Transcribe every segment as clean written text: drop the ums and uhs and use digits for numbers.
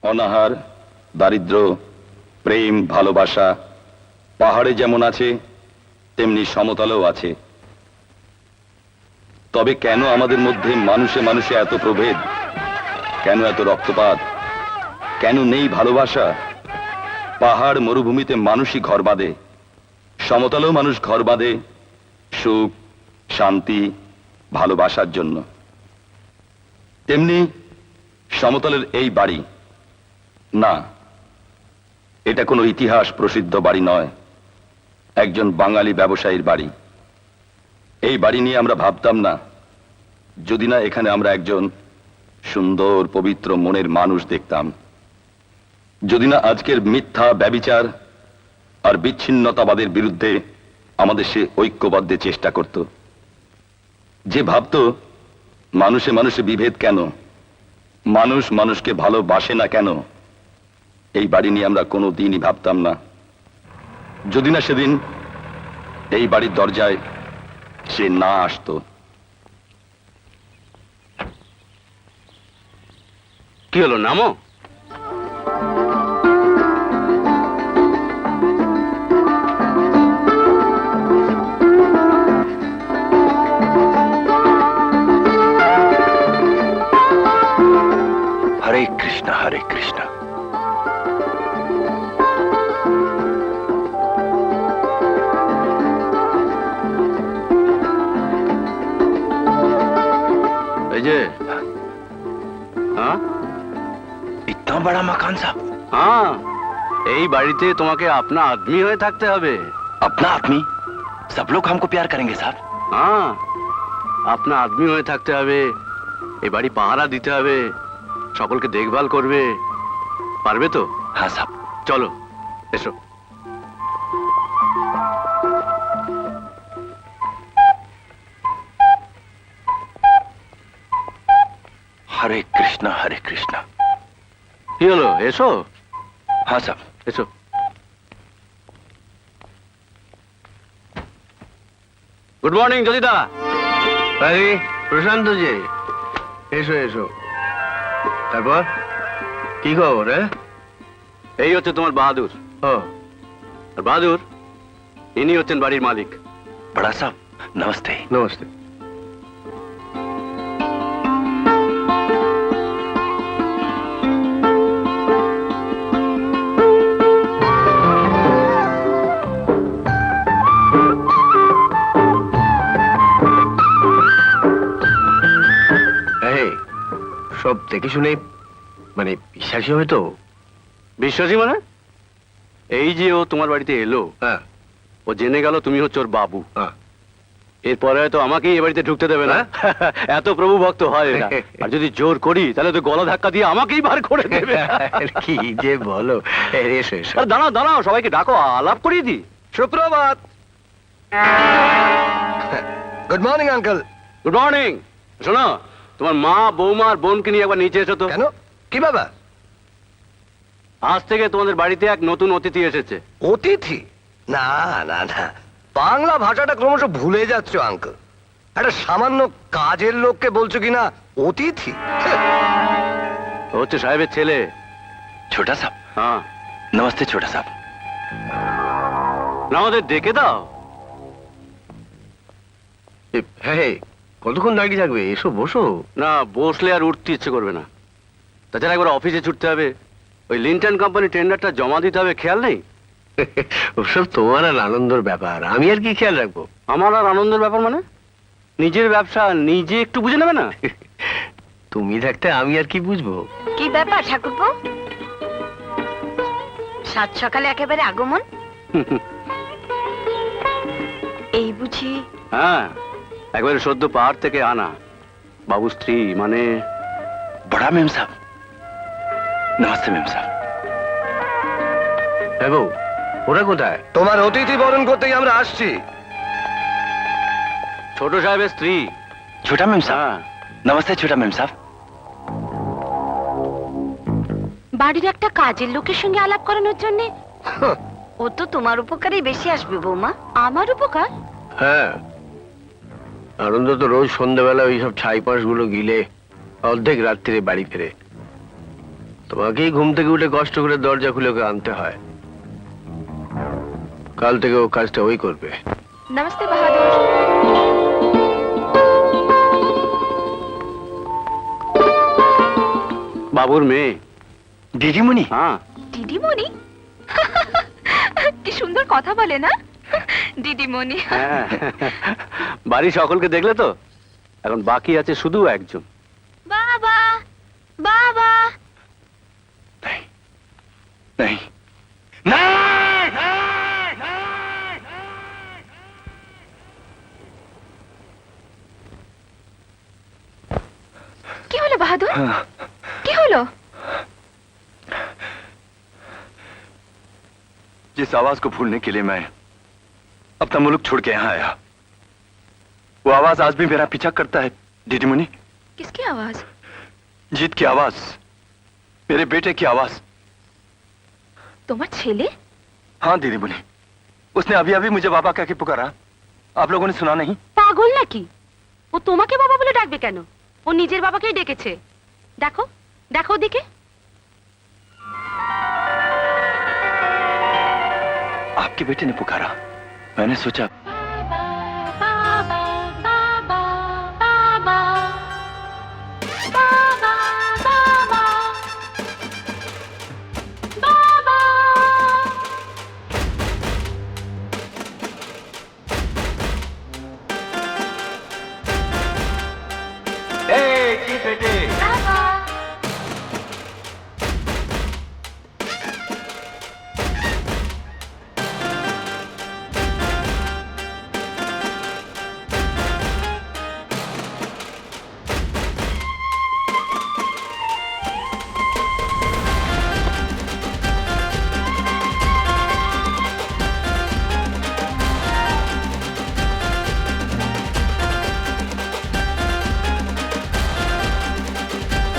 অনাহার, দারিদ্র, প্রেম, ভালোবাসা পাহাড়ে যেমন আছে তেমনি সমতলেও আছে। তবে কেন আমাদের মধ্যে মানুষে মানুষে এত প্রভেদ? কেন এত রক্তপাত? কেন নেই ভালোবাসা? পাহাড় মরুভূমিতে মানুষই ঘর বাঁধে, সমতলেও মানুষ ঘর বাঁধে সুখ, শান্তি, ভালোবাসার জন্য। তেমনি সমতলের এই বাড়ি না, এটা কোনো ইতিহাস প্রসিদ্ধ বাড়ি নয়, একজন বাঙালি ব্যবসায়ীর বাড়ি। এই বাড়ি নিয়ে আমরা ভাবতাম না যদি না এখানে আমরা একজন সুন্দর পবিত্র মনের মানুষ দেখতাম, যদি না আজকের মিথ্যা, ব্যভিচার আর বিচ্ছিন্নতাবাদের বিরুদ্ধে আমাদের সে ঐক্যবদ্ধে চেষ্টা করত, যে ভাবত মানুষে মানুষে বিভেদ কেন, মানুষ মানুষকে ভালোবাসে না কেন। এই বাড়ি নিয়ে আমরা কোনো দিনই ভাবতাম না যদি না সেদিন এই বাড়ির দরজায় সে না আসতো। কি হলো, নামো। হরে কৃষ্ণ হরে কৃষ্ণ। এই যে, হ্যাঁ, इतना बड़ा मकान साहब? হ্যাঁ, এই বাড়িতে তোমাকে আপনা আদমি হয়ে থাকতে হবে। अपना आदमी? सब लोग हमको प्यार करेंगे साहब? হ্যাঁ, আপনা আদমি হয়ে থাকতে হবে, এই বাড়ি পাহারা দিতে হবে, সকলকে দেখভাল করবে, পারবে তো? हाँ साहब। চলো, এসো। हरे कृष्ण हरे कृष्ण। কি হলো, এসো। हाँ साहब। এসো। গুড মর্নিং জলিদা। আরে প্রশান্ত যে, এসো এসো। তারপর কি খবর? এই হচ্ছে তোমার বাহাদুর। ও, আর বাহাদুর ইনি হচ্ছেন বাড়ির মালিক। बड़ा साहब नमस्ते। নমস্তে। এই, সব দেখে শুনে মানে বিশ্বাসী হবে তো? বিশ্বাসী মানে? এই যে ও তোমার বাড়িতে এলো, হ্যাঁ ও জেনে গেল তুমি হচ্ছে ওর বাবু, হ্যাঁ। এরপরে হয়তো আমাকেই এ বাড়িতে ঢুকতে দেবে না। এত প্রভু ভক্ত হয় এরা। আর যদি জোর করি তাহলে তো গলা ধাক্কা দিয়ে আমাকেই বার করে দেবে। কি যে বলো। এসো এসো। আরে দাঁড়াও দাঁড়াও, সবাইকে ডাকো, আলাপ করিয়ে দি। সুপ্রভাত। Good morning uncle. Good morning. শোনো, তোমার মা, বৌমা আর বোনকে নিয়ে একবার নিচে এসো তো। কেন, কি বাবা? আজ থেকে তোমাদের বাড়িতে এক নতুন অতিথি এসেছে। অতিথি? না না না, বাংলা ভাষাটা ক্রমশ ভুলে যাচ্ছ আঙ্কেল। একটা সামান্য কাজের লোককে বলছো কিনা অতিথি? ও হচ্ছে সাহেবের ছেলে। छोटा साहब। হ্যাঁ, नमस्ते छोटा साहब। না আমাদের ডেকে দাও। হ্যাঁ, কতক্ষণ দাঁড়িয়ে থাকবে? এসো বসো। না, বসলে আর উঠতে ইচ্ছে করবে না। তাছাড়া একবার অফিসে ছুটতে হবে, ওই লিন্টন কোম্পানি টেন্ডারটা জমা দিতে হবে, খেয়াল নেই? ওসব তোমার আর আনন্দের ব্যাপার, আমি আর কি খেয়াল রাখবো? আমার আর আনন্দের ব্যাপার মানে? নিজের ব্যবসা নিজে একটু বুঝে নেবে না? তুমি থাকতে আমি আর কি বুঝবো? কি ব্যাপার ঠাকুরপো, সাত সকালে একেবারে আগমন? এই বুঝি? হ্যাঁ, একবারে সদ্য পাহাড় থেকে আনা বাবু স্ত্রী, মানে बड़ा मेम साहब। नमस्ते मेम साहब। হ্যাঁ বউ, ওরা কোথায়? তোমার অতিথি বরণ করতেই আমরা আসছি। ছোট সাহেবের স্ত্রী। छोटा मेम साहब। হ্যাঁ, नमस्ते छोटा मेम साहब। বাড়ির একটা কাজের লোকের সঙ্গে আলাপ করানোর জন্য? ও তো তোমার উপকারেই বেশি আসবে বৌমা। আমার উপকার? হ্যাঁ, আনন্দ তো রোজ সন্ধ্যাবেলা ওই সব ছাই পাশ গুলো গিলে অর্ধেক রাত্রিরে বাড়ি ফেরে। তোমাকেই ঘুম থেকে উঠে কষ্ট করে দরজা খুলে ওকে আনতে হয়। কাল থেকে ও কাজটা ওই করবে। নমস্তে বাহাদুর। বাবুর মেয়ে। दीदीमणि হ্যাঁ, দিদিমণি? কি সুন্দর কথা বলে না দিদিমণি। হ্যাঁ। বাড়ির সকলকে দেখলে তো? এখন বাকি আছে শুধু একজন। বাবা, বাবা। नहीं नहीं नहीं কি হলো বাহাদুর? हाँ, কি হলো? जिस आवाज को भूलने के लिए मैं अपना मुल्क छोड़ के यहाँ आया, वो आवाज आज भी मेरा पीछा करता है दीदीमणि। किसकी आवाज? जीत की आवाज, मेरे बेटे की आवाज। তোমার ছেলে? हाँ दीदीमणि, उसने अभी अभी मुझे बाबा कह के पुकारा। आप लोगों ने सुना नहीं? পাগল নাকি? ও তোমাকে বাবা বলে ডাকবে কেন? ও নিজের বাবাকেই ডেকেছে। দেখো, দেখো ওদিকে। आपके बेटे ने पुकारा। मैंने सोचा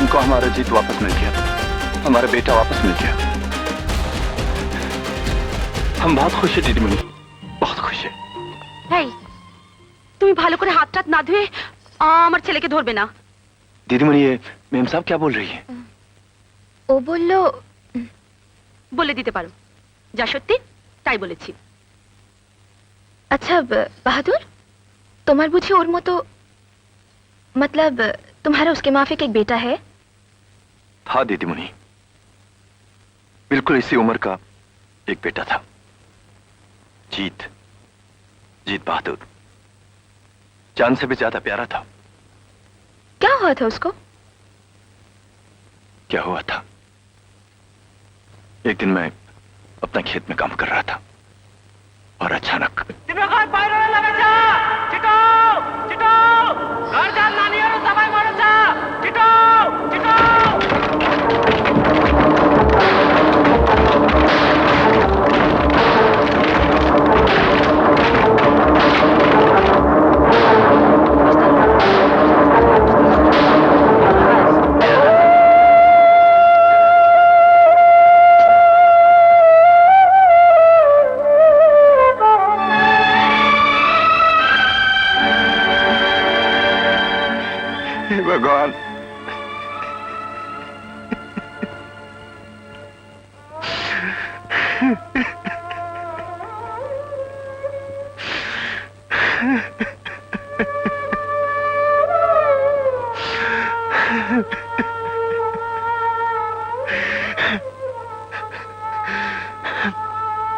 उनको हमारा जीत वापस मिल गया, हमारा बेटा वापस मिल गया। हम बहुत खुश है दीदीमणि, बहुत खुश है। এই তুমি ভালো করে হাত টাত না ধুয়ে আমার ছেলেকে ধরবে না। दीदीमणि ये मेम साहब क्या बोल रही है? ও বলল বলে দিতে পারো, যা সত্যি তাই বলেছি। আচ্ছা বাহাদুর, তোমার বুঝি ওর মতো, मतलब तुम्हारा उसके माफिक एक बेटा है? हाँ दीदीमणि, बिल्कुल इसी उम्र का एक बेटा था, जीत, जीत बहादुर। जान से भी ज्यादा प्यारा था। क्या हुआ था उसको? क्या हुआ था? एक दिन मैं अपना खेत में काम कर रहा था और अचानक हे भगवान,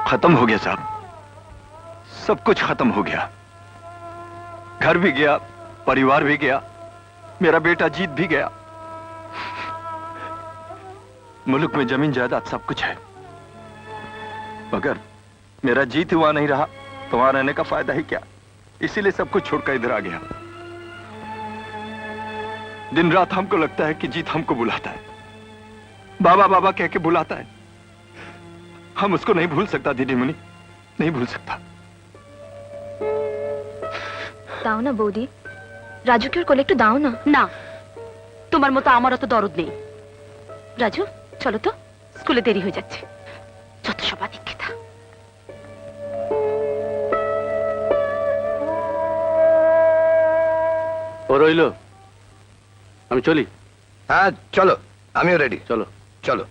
खत्म हो गया साहब, सब कुछ खत्म हो गया। घर भी गया, परिवार भी गया, मेरा बेटा जीत भी गया। मुल्क में जमीन जायदाद सब कुछ है, मगर मेरा जीत हुआ नहीं रहा तो वहां रहने का फायदा ही क्या? इसीलिए सब कुछ छोड़कर इधर आ गया। दिन रात हमको लगता है कि जीत हमको बुलाता है, बाबा बाबा कह के बुलाता है। हम उसको नहीं भूल सकता दीदीमणि, नहीं भूल सकता। দাও না বৌদি, রাজুকে ওর কোলে একটু দাও না। না, তোমার মতো আমারও তো দরদ নেই। রাজু চলো তো, স্কুলে দেরি হয়ে যাচ্ছে। যত সব আদিক্ষেতা। ও রইলো, আমি চলি। হ্যাঁ চলো, আমিও রেডি। চলো। চলো